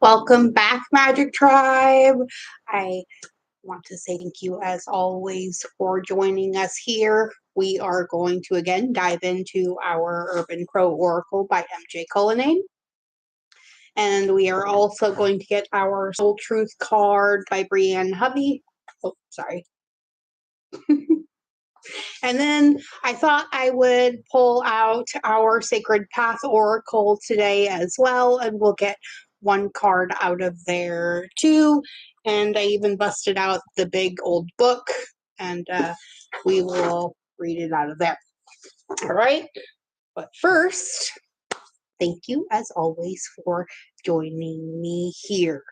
Welcome back, Magic Tribe. I want to say thank you, as always, for joining us here. We are going to again dive into our Urban Crow Oracle by MJ Cullinane. And we are also going to get our Soul Truth card by Brienne Hovey. Oh, sorry. And then I thought I would pull out our Sacred Path Oracle today as well, and we'll get one card out of there too. And I even busted out the big old book, and we will read it out of there. All right. But first, thank you, as always, for joining me here.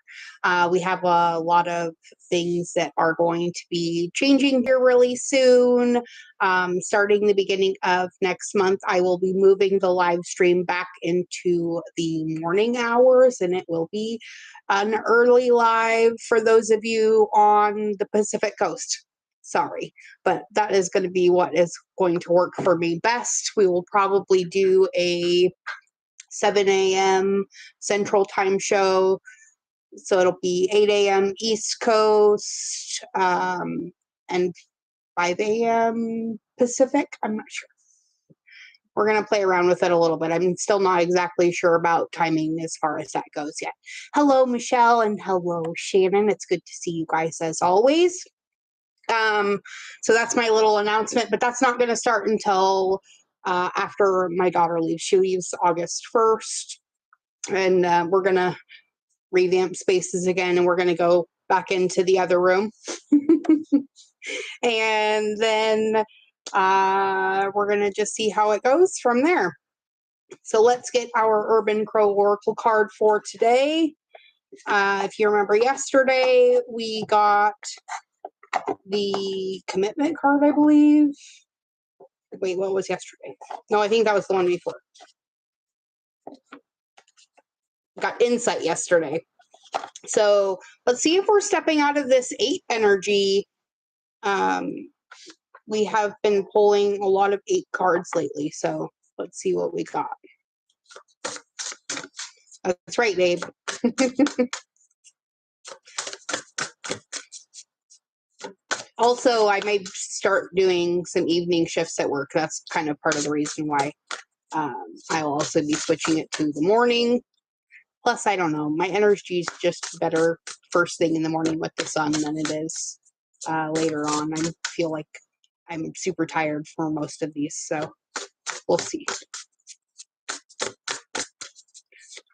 We have a lot of things that are going to be changing here really soon. Starting the beginning of next month, I will be moving the live stream back into the morning hours, and it will be an early live for those of you on the Pacific Coast. Sorry, but that is going to be what is going to work for me best. We will probably do a 7 a.m. Central Time show. So it'll be 8 a.m. East Coast and 5 a.m. Pacific. I'm not sure. We're going to play around with it a little bit. I'm still not exactly sure about timing as far as that goes yet. Hello, Michelle, and hello, Shannon. It's good to see you guys as always. So that's my little announcement, but that's not going to start until after my daughter leaves. She leaves August 1st, and we're going to revamp spaces again, and we're going to go back into the other room. And then we're going to just see how it goes from there. So let's get our Urban Crow Oracle card for today. If you remember yesterday, we got the commitment card, I believe. Wait, what was yesterday? No, I think that was the one before. Got insight yesterday. So let's see if we're stepping out of this 8 energy. We have been pulling a lot of 8 cards lately, so let's see what we got. That's right, babe. Also, I may start doing some evening shifts at work. That's kind of part of the reason why I will also be switching it to the morning. Plus, I don't know, my energy is just better first thing in the morning with the sun than it is later on. I feel like I'm super tired for most of these, so we'll see.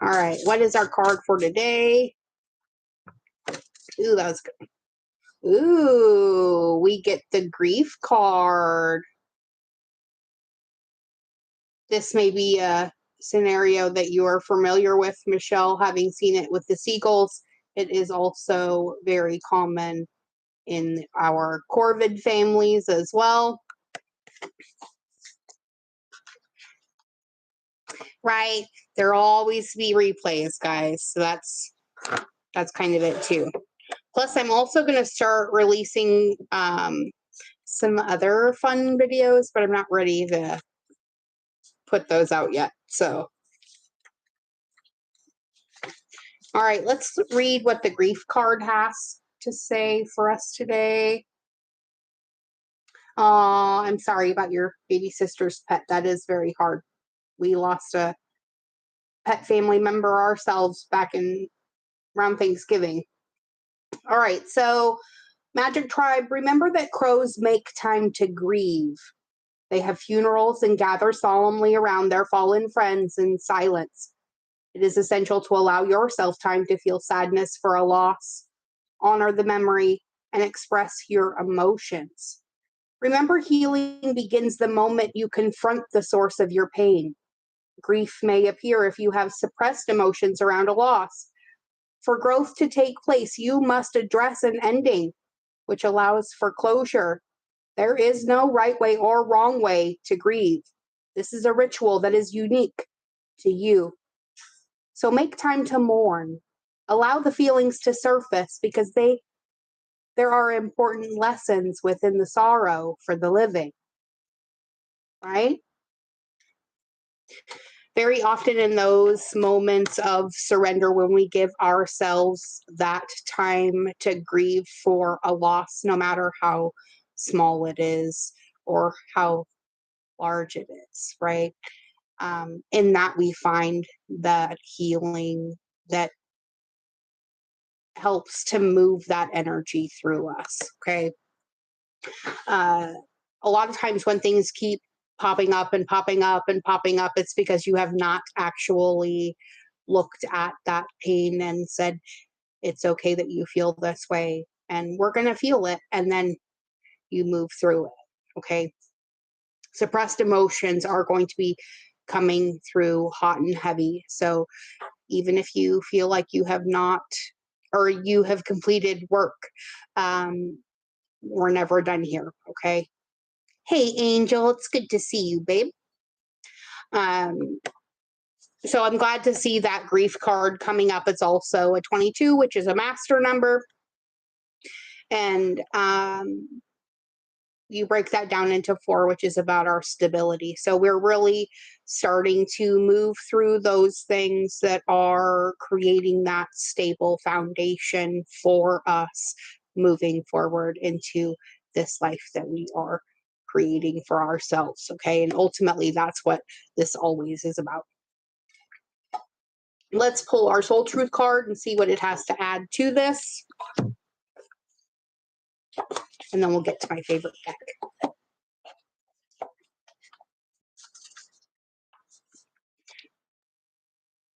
All right, what is our card for today? Ooh, that was good. Ooh, we get the grief card. This may be a scenario that you are familiar with, Michelle, having seen it with the seagulls. It is also very common in our corvid families as well. Right, there'll always be replays, guys. So that's kind of it too. Plus, I'm also going to start releasing some other fun videos, but I'm not ready to put those out yet. So, all right, let's read what the grief card has to say for us today. Oh, I'm sorry about your baby sister's pet. That is very hard. We lost a pet family member ourselves back in around Thanksgiving. All right, so Magic Tribe, remember that crows make time to grieve. They have funerals and gather solemnly around their fallen friends in silence. It is essential to allow yourself time to feel sadness for a loss, honor the memory, and express your emotions. Remember, healing begins the moment you confront the source of your pain. Grief may appear if you have suppressed emotions around a loss. For growth to take place, you must address an ending, which allows for closure. There is no right way or wrong way to grieve. This is a ritual that is unique to you. So make time to mourn. Allow the feelings to surface because there are important lessons within the sorrow for the living. Right? very often in those moments of surrender, when we give ourselves that time to grieve for a loss, no matter how small it is or how large it is, right? In that we find that healing that helps to move that energy through us. Okay. Uh, a lot of times when things keep popping up and popping up and popping up, it's because you have not actually looked at that pain and said, it's okay that you feel this way, and we're going to feel it. And then you move through it. Okay. Suppressed emotions are going to be coming through hot and heavy. So even if you feel like you have not, or you have completed work, um, we're never done here. Okay. Hey, Angel, it's good to see you, babe. Um, so I'm glad to see that grief card coming up. It's also a 22, which is a master number. And you break that down into 4, which is about our stability. So we're really starting to move through those things that are creating that stable foundation for us moving forward into this life that we are creating for ourselves. Okay. And ultimately, that's what this always is about. Let's pull our soul truth card and see what it has to add to this. And then we'll get to my favorite deck.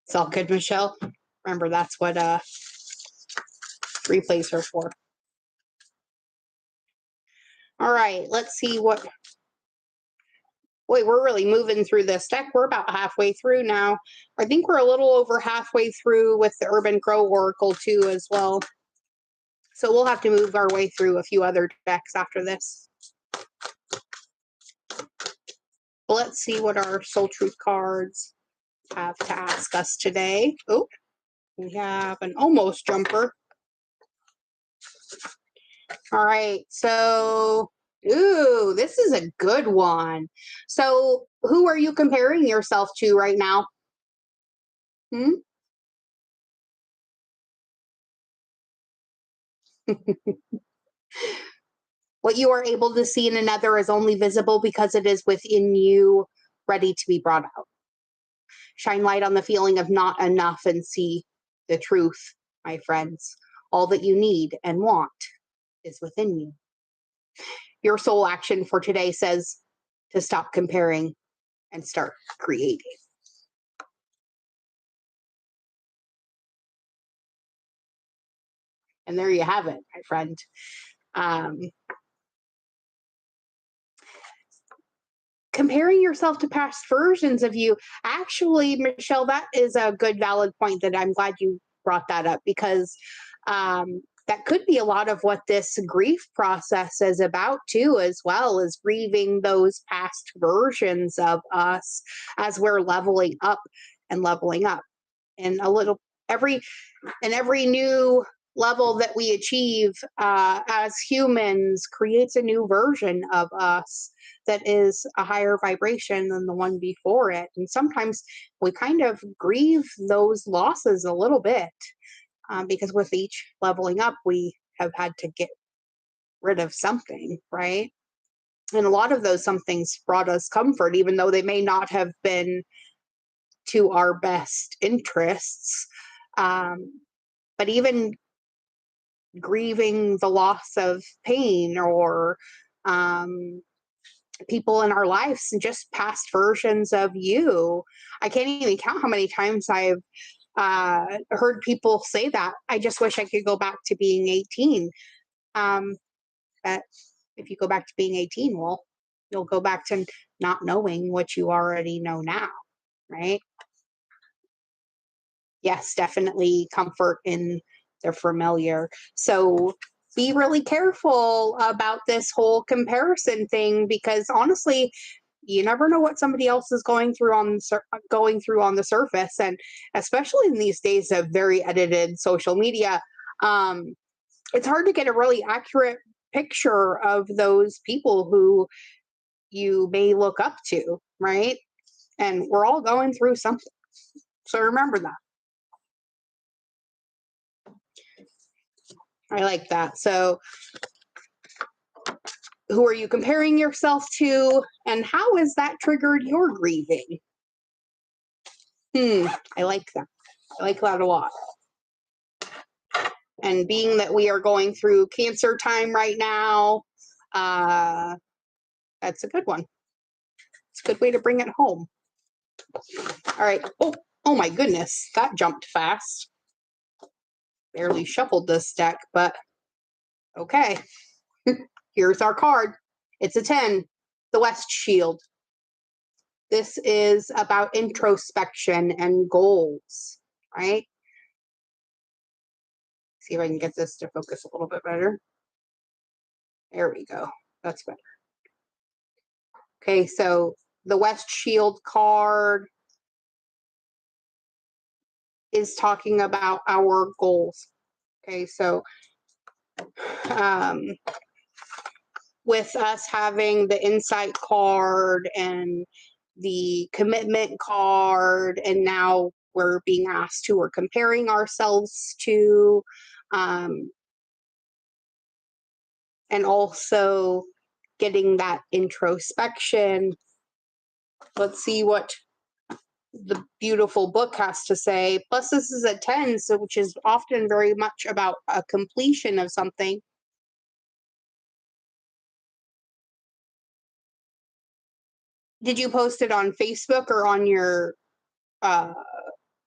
It's all good, Michelle. Remember, that's what replays are for. All right, let's see what. Wait, we're really moving through this deck. We're about halfway through now. I think we're a little over halfway through with the Urban Crow Oracle too as well. So we'll have to move our way through a few other decks after this. Let's see what our Soul Truth cards have to ask us today. Oh, we have an almost jumper. All right, so, ooh, this is a good one. So, who are you comparing yourself to right now? Hmm? What you are able to see in another is only visible because it is within you, ready to be brought out. Shine light on the feeling of not enough and see the truth, my friends. All that you need and want is within you. Your soul action for today says to stop comparing and start creating. And there you have it, my friend. Comparing yourself to past versions of you, actually, Michelle, that is a good valid point that I'm glad you brought that up, because that could be a lot of what this grief process is about too, as well as grieving those past versions of us as we're leveling up and leveling up. And a little every new level that we achieve as humans creates a new version of us that is a higher vibration than the one before it. And sometimes we kind of grieve those losses a little bit, because with each leveling up, we have had to get rid of something, right? And a lot of those somethings brought us comfort, even though they may not have been to our best interests. But even grieving the loss of pain or people in our lives and just past versions of you. I can't even count how many times I've heard people say that. I just wish I could go back to being 18. But if you go back to being 18, well, you'll go back to not knowing what you already know now, right? Yes, definitely comfort in the familiar. So be really careful about this whole comparison thing, because honestly, you never know what somebody else is going through on the surface, and especially in these days of very edited social media, um, it's hard to get a really accurate picture of those people who you may look up to, right? And we're all going through something. So remember that. I like that. So who are you comparing yourself to, and how has that triggered your grieving? I like that. I like that a lot. And being that we are going through cancer time right now, that's a good one. It's a good way to bring it home. All right. Oh my goodness, that jumped fast. Barely shuffled this deck, but okay. Here's our card. It's a 10, the West Shield. This is about introspection and goals, right? See if I can get this to focus a little bit better. There we go. That's better. Okay, so the West Shield card is talking about our goals. Okay, so with us having the insight card and the commitment card, and now we're being asked who we're comparing ourselves to, and also getting that introspection. Let's see what the beautiful book has to say. Plus, this is a 10, so which is often very much about a completion of something. Did you post it on Facebook or on your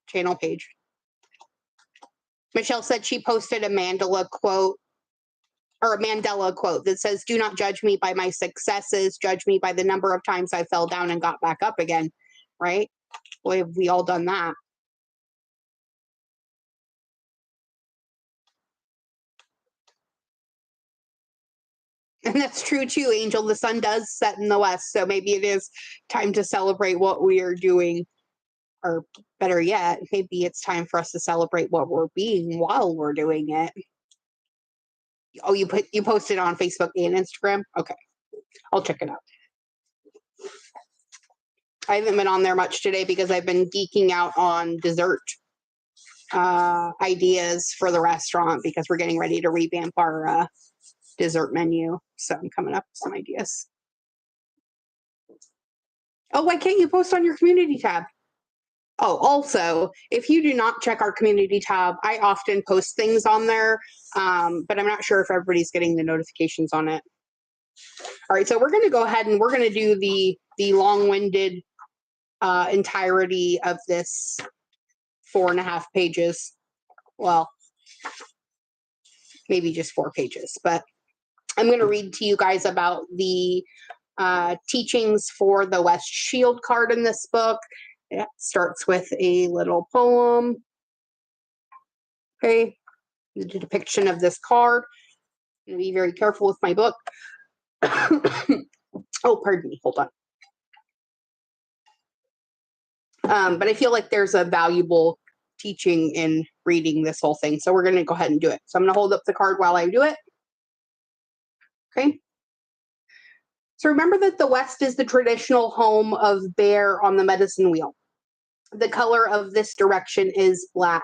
channel page? Michelle said she posted a Mandela quote that says, "Do not judge me by my successes, judge me by the number of times I fell down and got back up again." Right? Boy, have we all done that. And that's true too, Angel. The sun does set in the west, so maybe it is time to celebrate what we are doing. Or better yet, maybe it's time for us to celebrate what we're being while we're doing it. Oh, you posted on Facebook and Instagram? Okay. I'll check it out. I haven't been on there much today because I've been geeking out on dessert ideas for the restaurant because we're getting ready to revamp our dessert menu. So I'm coming up with some ideas. Oh, why can't you post on your community tab? Oh, also, if you do not check our community tab, I often post things on there, but I'm not sure if everybody's getting the notifications on it. All right, so we're going to go ahead and we're going to do the long-winded entirety of this 4.5 pages. Well, maybe just 4 pages, but I'm going to read to you guys about the teachings for the West Shield card in this book. It starts with a little poem. Okay, the depiction of this card. I'm going to be very careful with my book. Oh, pardon me. Hold on. But I feel like there's a valuable teaching in reading this whole thing. So we're going to go ahead and do it. So I'm going to hold up the card while I do it. Okay. So remember that the West is the traditional home of bear on the medicine wheel. The color of this direction is black,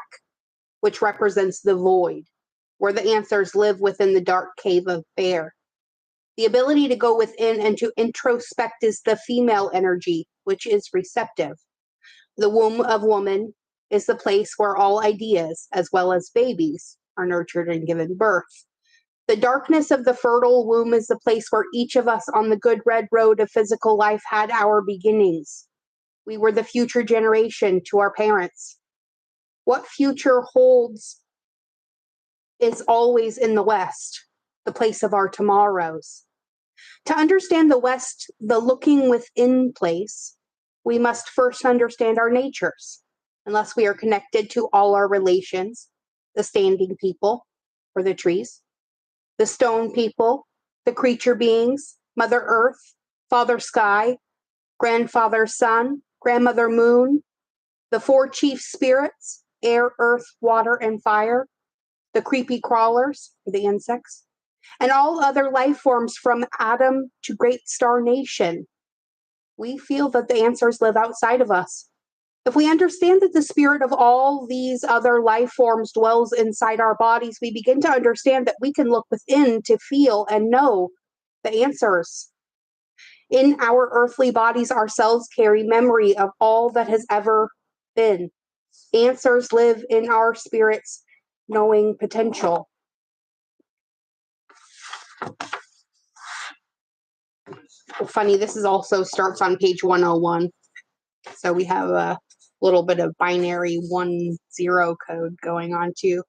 which represents the void, where the answers live within the dark cave of bear. The ability to go within and to introspect is the female energy, which is receptive. The womb of woman is the place where all ideas, as well as babies, are nurtured and given birth. The darkness of the fertile womb is the place where each of us on the good red road of physical life had our beginnings. We were the future generation to our parents. What future holds is always in the West, the place of our tomorrows. To understand the West, the looking within place, we must first understand our natures. Unless we are connected to all our relations, the standing people, or the trees, the stone people, the creature beings, Mother Earth, Father Sky, Grandfather Sun, Grandmother Moon, the 4 chief spirits, air, earth, water, and fire, the creepy crawlers, the insects, and all other life forms from atom to great star nation. We feel that the answers live outside of us. If we understand that the spirit of all these other life forms dwells inside our bodies, we begin to understand that we can look within to feel and know the answers. In our earthly bodies, our cells carry memory of all that has ever been. Answers live in our spirits, knowing potential. Funny, this is also starts on page 101. So we have a little bit of binary 1-0 code going on too.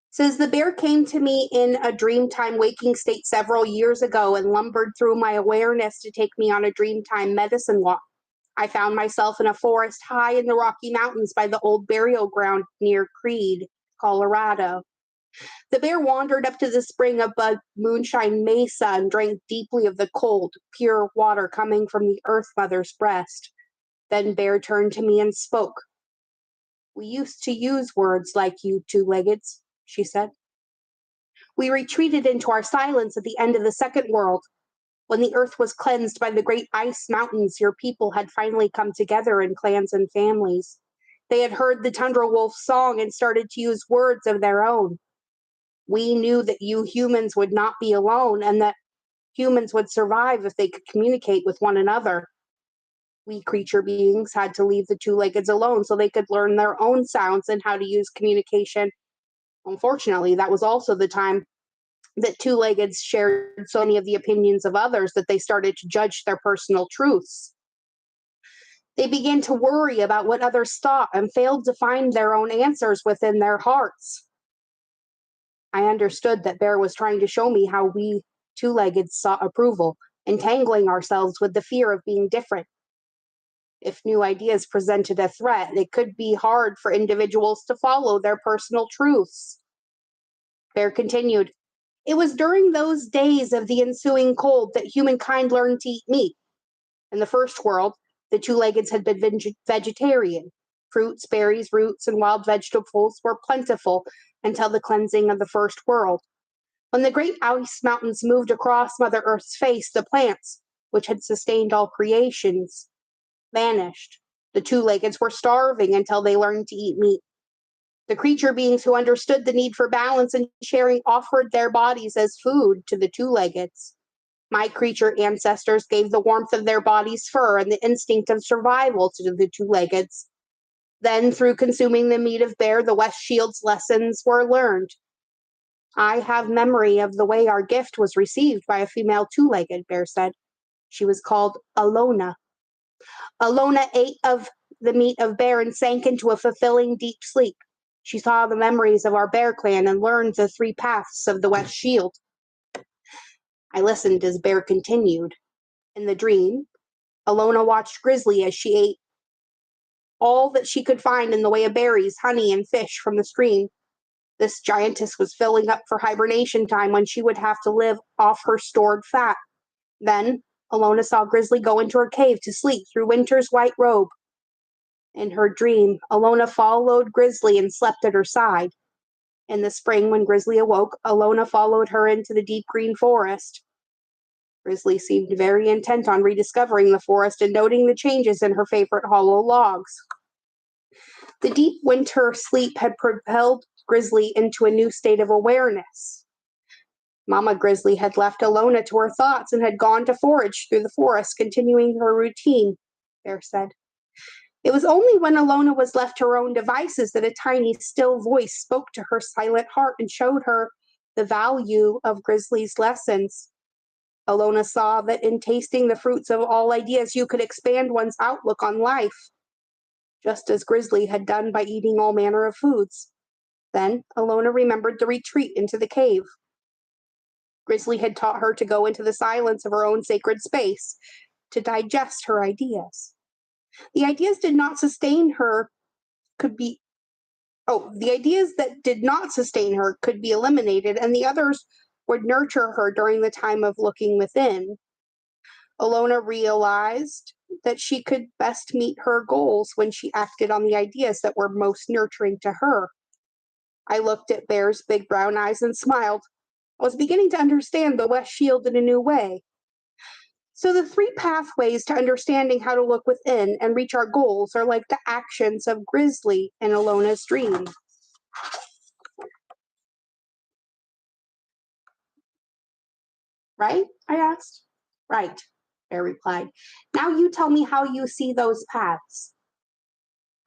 Says the bear came to me in a dreamtime waking state several years ago and lumbered through my awareness to take me on a dreamtime medicine walk. I found myself in a forest high in the Rocky Mountains by the old burial ground near Creede, Colorado. The bear wandered up to the spring above Moonshine Mesa and drank deeply of the cold, pure water coming from the Earth Mother's breast. Then Bear turned to me and spoke. We used to use words like you two-leggeds, she said. We retreated into our silence at the end of the Second World. When the earth was cleansed by the great ice mountains, your people had finally come together in clans and families. They had heard the tundra wolf's song and started to use words of their own. We knew that you humans would not be alone and that humans would survive if they could communicate with one another. We creature beings had to leave the two-leggeds alone so they could learn their own sounds and how to use communication. Unfortunately, that was also the time that two-leggeds shared so many of the opinions of others that they started to judge their personal truths. They began to worry about what others thought and failed to find their own answers within their hearts. I understood that Bear was trying to show me how we two-leggeds sought approval, entangling ourselves with the fear of being different. If new ideas presented a threat, it could be hard for individuals to follow their personal truths. Bear continued, it was during those days of the ensuing cold that humankind learned to eat meat. In the first world, the two-leggeds had been vegetarian. Fruits, berries, roots, and wild vegetables were plentiful until the cleansing of the first world. When the great ice mountains moved across Mother Earth's face, the plants, which had sustained all creations, vanished. The two-leggeds were starving until they learned to eat meat. The creature beings who understood the need for balance and sharing offered their bodies as food to the two-leggeds. My creature ancestors gave the warmth of their body's fur and the instinct of survival to the two-leggeds. Then, through consuming the meat of Bear, the West Shield's lessons were learned. I have memory of the way our gift was received by a female two-legged, Bear said. She was called Alona. Alona ate of the meat of Bear and sank into a fulfilling deep sleep. She saw the memories of our Bear clan and learned the 3 paths of the West Shield. I listened as Bear continued. In the dream, Alona watched Grizzly as she ate all that she could find in the way of berries, honey, and fish from the stream. This giantess was filling up for hibernation time when she would have to live off her stored fat. Then, Alona saw Grizzly go into her cave to sleep through winter's white robe. In her dream, Alona followed Grizzly and slept at her side. In the spring, when Grizzly awoke, Alona followed her into the deep green forest. Grizzly seemed very intent on rediscovering the forest and noting the changes in her favorite hollow logs. The deep winter sleep had propelled Grizzly into a new state of awareness. Mama Grizzly had left Alona to her thoughts and had gone to forage through the forest, continuing her routine, Bear said. It was only when Alona was left to her own devices that a tiny, still voice spoke to her silent heart and showed her the value of Grizzly's lessons. Alona saw that in tasting the fruits of all ideas, you could expand one's outlook on life, just as Grizzly had done by eating all manner of foods. Then Alona remembered the retreat into the cave. Grizzly had taught her to go into the silence of her own sacred space, to digest her ideas. The ideas that did not sustain her could be eliminated, and the others would nurture her during the time of looking within. Alona realized that she could best meet her goals when she acted on the ideas that were most nurturing to her. I looked at Bear's big brown eyes and smiled. I was beginning to understand the West Shield in a new way. So the three pathways to understanding how to look within and reach our goals are like the actions of Grizzly in Alona's dream. Right? I asked. Right, Bear replied. Now you tell me how you see those paths.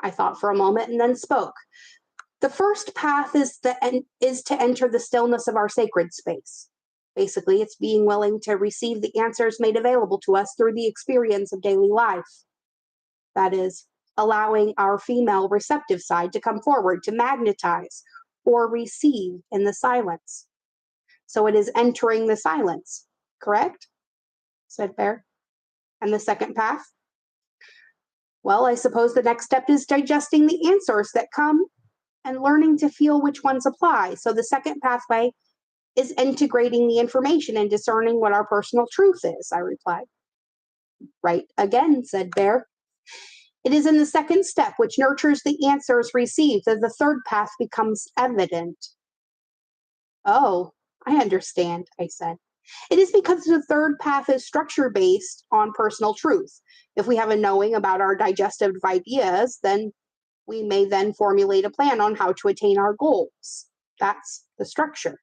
I thought for a moment and then spoke. The first path is to enter the stillness of our sacred space. Basically, it's being willing to receive the answers made available to us through the experience of daily life. That is, allowing our female receptive side to come forward to magnetize or receive in the silence. So it is entering the silence, correct? Said Bear. And the second path? Well, I suppose the next step is digesting the answers that come and learning to feel which ones apply. So the second pathway is integrating the information and discerning what our personal truth is, I replied. Right again, said Bear. It is in the second step, which nurtures the answers received, that the third path becomes evident. Oh, I understand, I said. It is because the third path is structure based on personal truth. If we have a knowing about our digestive ideas, then we may then formulate a plan on how to attain our goals. That's the structure.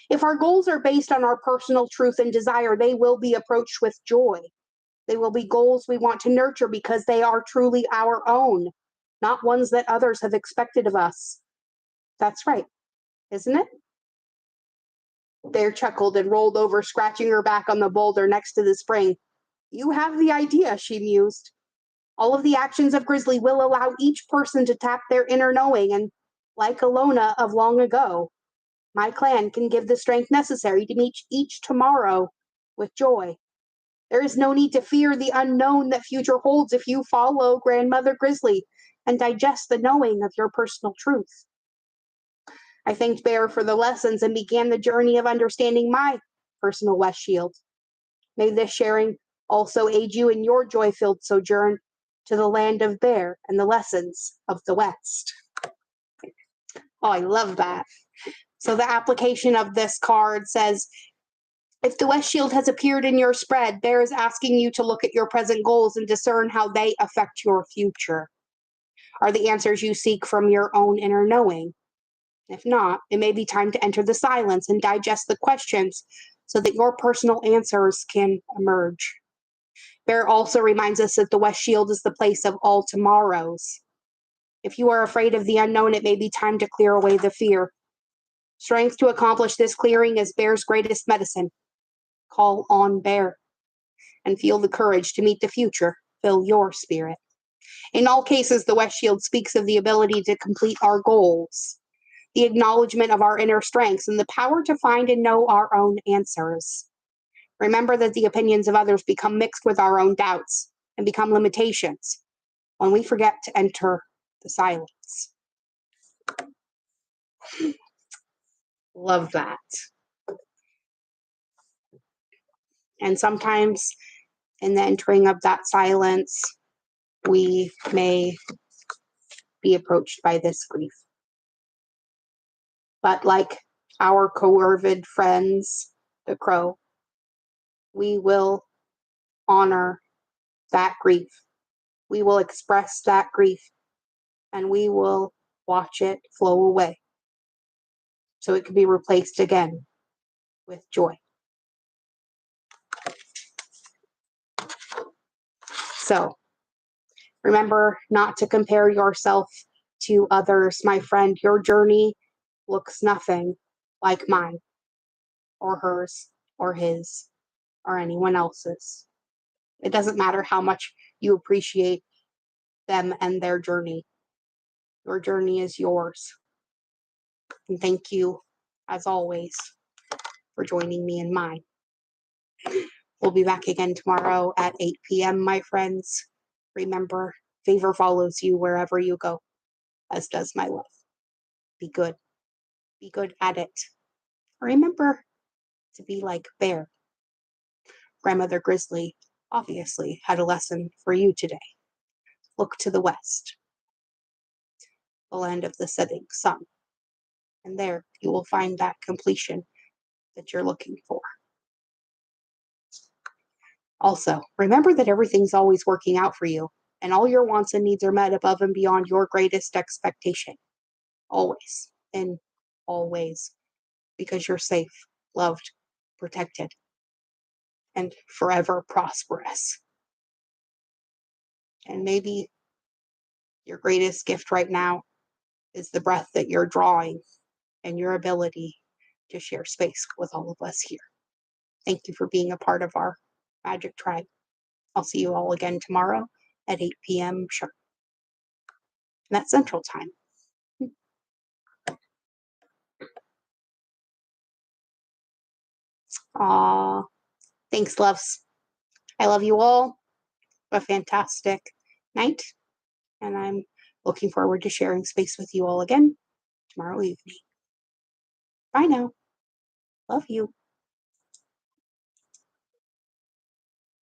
If our goals are based on our personal truth and desire, they will be approached with joy. They will be goals we want to nurture because they are truly our own, not ones that others have expected of us. That's right, isn't it? Bear chuckled and rolled over, scratching her back on the boulder next to the spring. You have the idea, she mused. All of the actions of Grizzly will allow each person to tap their inner knowing, and like Alona of long ago, my clan can give the strength necessary to meet each tomorrow with joy. There is no need to fear the unknown that future holds if you follow Grandmother Grizzly and digest the knowing of your personal truth. I thanked Bear for the lessons and began the journey of understanding my personal West Shield. May this sharing also aid you in your joy-filled sojourn to the land of Bear and the lessons of the West. Oh, I love that. So the application of this card says, if the West Shield has appeared in your spread, Bear is asking you to look at your present goals and discern how they affect your future. Are the answers you seek from your own inner knowing? If not, it may be time to enter the silence and digest the questions so that your personal answers can emerge. Bear also reminds us that the West Shield is the place of all tomorrows. If you are afraid of the unknown, it may be time to clear away the fear. Strength to accomplish this clearing is Bear's greatest medicine. Call on Bear and feel the courage to meet the future. Fill your spirit. In all cases, the West Shield speaks of the ability to complete our goals, the acknowledgement of our inner strengths, and the power to find and know our own answers. Remember that the opinions of others become mixed with our own doubts and become limitations when we forget to enter the silence. Love that. And sometimes in the entering of that silence, we may be approached by this grief. But like our corvid friends, the crow, we will honor that grief. We will express that grief and we will watch it flow away so it can be replaced again with joy. So remember not to compare yourself to others, my friend. Your journey looks nothing like mine or hers or his or anyone else's. It doesn't matter how much you appreciate them and their journey. Your journey is yours. And thank you, as always, for joining me in mine. We'll be back again tomorrow at 8 p.m., my friends. Remember, favor follows you wherever you go, as does my love. Be good. Be good at it. Remember to be like Bear. Grandmother Grizzly obviously had a lesson for you today. Look to the west, the land of the setting sun, and there you will find that completion that you're looking for. Also, remember that everything's always working out for you, and all your wants and needs are met above and beyond your greatest expectation. Always and always, because you're safe, loved, protected, and forever prosperous. And maybe your greatest gift right now is the breath that you're drawing and your ability to share space with all of us here. Thank you for being a part of our magic tribe. I'll see you all again tomorrow at 8 p.m. sharp. And that's Central Time. Aw, thanks, loves. I love you all. Have a fantastic night. And I'm looking forward to sharing space with you all again tomorrow evening. Bye now. Love you.